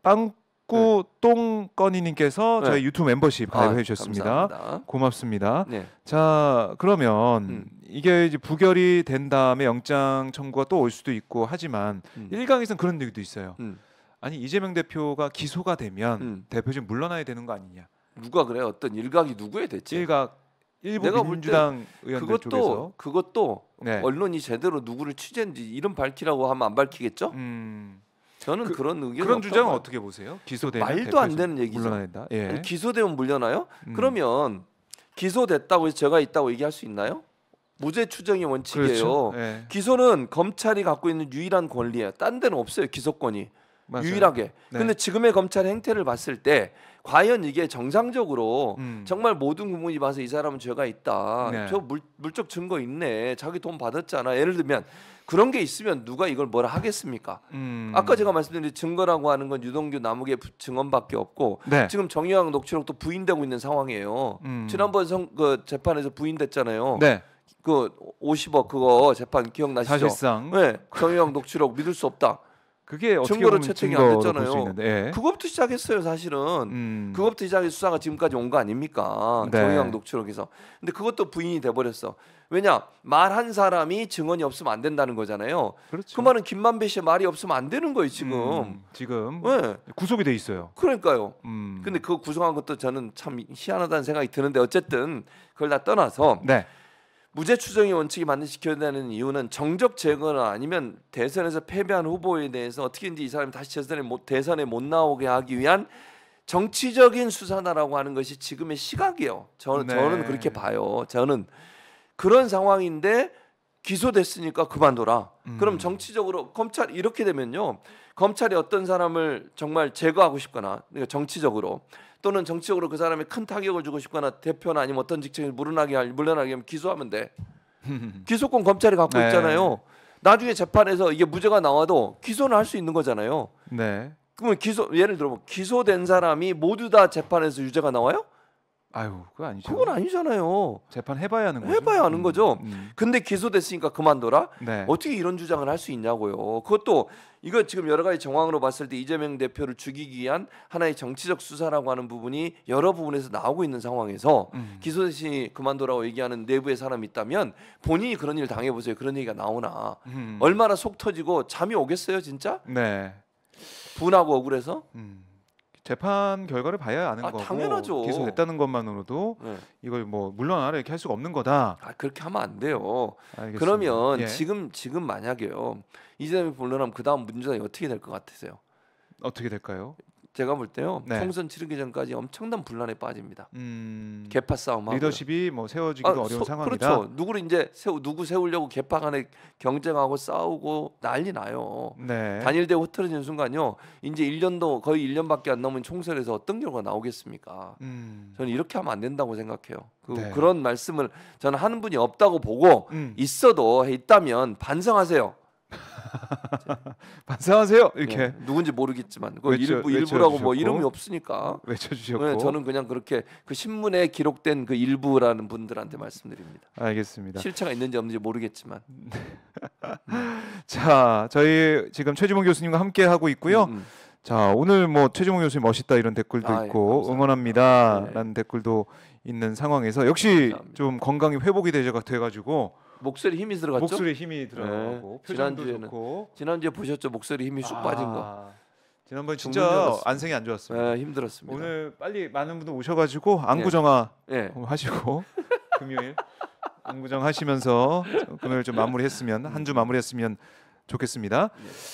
빵꾸 똥꺼니님께서 저희 유튜브 멤버십 가입해 주셨습니다. 감사합니다. 고맙습니다. 네. 자, 그러면 이게 이제 부결이 된 다음에 영장 청구가 또 올 수도 있고 하지만 일각에서는 그런 얘기도 있어요. 아니 이재명 대표가 기소가 되면 대표 좀 물러나야 되는 거 아니냐. 누가 그래요? 어떤 일각이 누구에 대체? 일부 민주당 의원들 쪽에서 그것도 네. 언론이 제대로 누구를 취재했는지 이름 밝히라고 하면 안 밝히겠죠? 저는 그런 의견이 그런 주장은 어떻게 보세요? 기소되면 말도 안 되는 얘기죠. 물러난다. 예. 아니, 기소되면 물러나요? 그러면 기소됐다고 해서 제가 있다고 얘기할 수 있나요? 무죄 추정이 원칙이에요. 그렇죠? 예. 기소는 검찰이 갖고 있는 유일한 권리예요. 딴 데는 없어요. 기소권이. 맞아요. 유일하게. 네. 근데 지금의 검찰의 행태를 봤을 때 과연 이게 정상적으로 정말 모든 국민이 봐서 이 사람은 죄가 있다. 네. 저 물적 증거 있네. 자기 돈 받았잖아. 예를 들면 그런 게 있으면 누가 이걸 뭐라 하겠습니까? 아까 제가 말씀드린 증거라고 하는 건 유동규 남욱의 증언밖에 없고 네. 지금 정유학 녹취록도 부인되고 있는 상황이에요. 지난번 그 재판에서 부인됐잖아요. 네. 그 50억 그거 재판 기억나시죠? 사실상 네. 정유학 녹취록 믿을 수 없다. 그게 어떻게 증거로 보면 채택이 안 됐잖아요. 예. 그것부터 시작했어요, 사실은. 그것부터 시작해서 수사가 지금까지 온 거 아닙니까? 네. 정유학 녹취록에서. 근데 그것도 부인이 돼버렸어. 왜냐? 말한 사람이 증언이 없으면 안 된다는 거잖아요. 그렇죠. 그 말은 김만배 씨의 말이 없으면 안 되는 거예요, 지금. 지금 네. 구속이 돼 있어요. 그러니까요. 근데 그거 구속한 것도 저는 참 희한하다는 생각이 드는데 어쨌든 그걸 다 떠나서 네. 무죄 추정의 원칙이 반드시 지켜야 되는 이유는 정적 제거나 아니면 대선에서 패배한 후보에 대해서 어떻게든지 이 사람이 다시 대선에 못 나오게 하기 위한 정치적인 수사다라고 하는 것이 지금의 시각이에요. 저는 그렇게 봐요. 저는 그런 상황인데 기소됐으니까 그만둬라. 그럼 정치적으로 검찰 이렇게 되면요. 검찰이 어떤 사람을 정말 제거하고 싶거나 그러니까 정치적으로 또는 정치적으로 그 사람이 큰 타격을 주고 싶거나 대표나 아니면 어떤 직책에서 물러나게 하면 기소하면 돼. 기소권 검찰이 갖고 네. 있잖아요. 나중에 재판에서 이게 무죄가 나와도 기소는 할 수 있는 거잖아요. 네. 그러면 예를 들어 기소된 사람이 모두 다 재판에서 유죄가 나와요? 아유, 그거 아니죠. 그건 아니잖아요. 재판 해봐야 하는 거죠. 해봐야 하는 거죠. 근데 기소됐으니까 그만둬라. 네. 어떻게 이런 주장을 할 수 있냐고요. 그것도 이거 지금 여러 가지 정황으로 봤을 때 이재명 대표를 죽이기 위한 하나의 정치적 수사라고 하는 부분이 여러 부분에서 나오고 있는 상황에서 기소됐으니 그만둬라고 얘기하는 내부의 사람이 있다면 본인이 그런 일 당해보세요. 그런 얘기가 나오나. 얼마나 속 터지고 잠이 오겠어요 진짜? 네. 분하고 억울해서? 재판 결과를 봐야 아는 거고 당연하죠. 기소됐다는 것만으로도 네. 이걸 뭐 물러나라 이렇게 할 수가 없는 거다. 그렇게 하면 안 돼요. 알겠습니다. 그러면 예. 지금 만약에요. 이재명이 물러나면 그 다음 민주당이 어떻게 될 것 같으세요? 어떻게 될까요? 제가 볼 때요. 네. 총선 치르기 전까지 엄청난 분란에 빠집니다. 개파 싸움하고 리더십이 뭐 세워지기도 어려운 상황이다. 그렇죠. 누구를 이제 누구 세우려고 개파 간에 경쟁하고 싸우고 난리 나요. 네. 단일되고 흐트러지는 순간요. 이제 1년도 거의 1년밖에 안 남은 총선에서 어떤 결과가 나오겠습니까? 저는 이렇게 하면 안 된다고 생각해요. 네. 그런 말씀을 저는 하는 분이 없다고 보고 있다면 반성하세요. 반성하세요. 이렇게 네, 누군지 모르겠지만 그 일부라고 뭐 이름이 없으니까 외쳐주셨고 네, 저는 그냥 그렇게 그 신문에 기록된 그 일부라는 분들한테 말씀드립니다. 알겠습니다. 실체가 있는지 없는지 모르겠지만 자, 저희 지금 최지봉 교수님과 함께 하고 있고요. 자, 오늘 뭐 최지봉 교수님 멋있다 이런 댓글도 있고 응원합니다라는 댓글도 있는 상황에서 역시 감사합니다. 좀 건강이 회복이 돼가지고 목소리 힘이 들어갔죠? 목소리 힘이 들어가고 표정도 좋고 지난주에 보셨죠? 목소리 힘이 쑥 빠진 거. 지난번 진짜 안성이 안 좋았습니다. 네, 힘들었습니다. 오늘 빨리 많은 분들 오셔가지고 안구정화 하시고 금요일 안구정 하시면서 금요일 좀 마무리했으면 한 주 마무리했으면 좋겠습니다.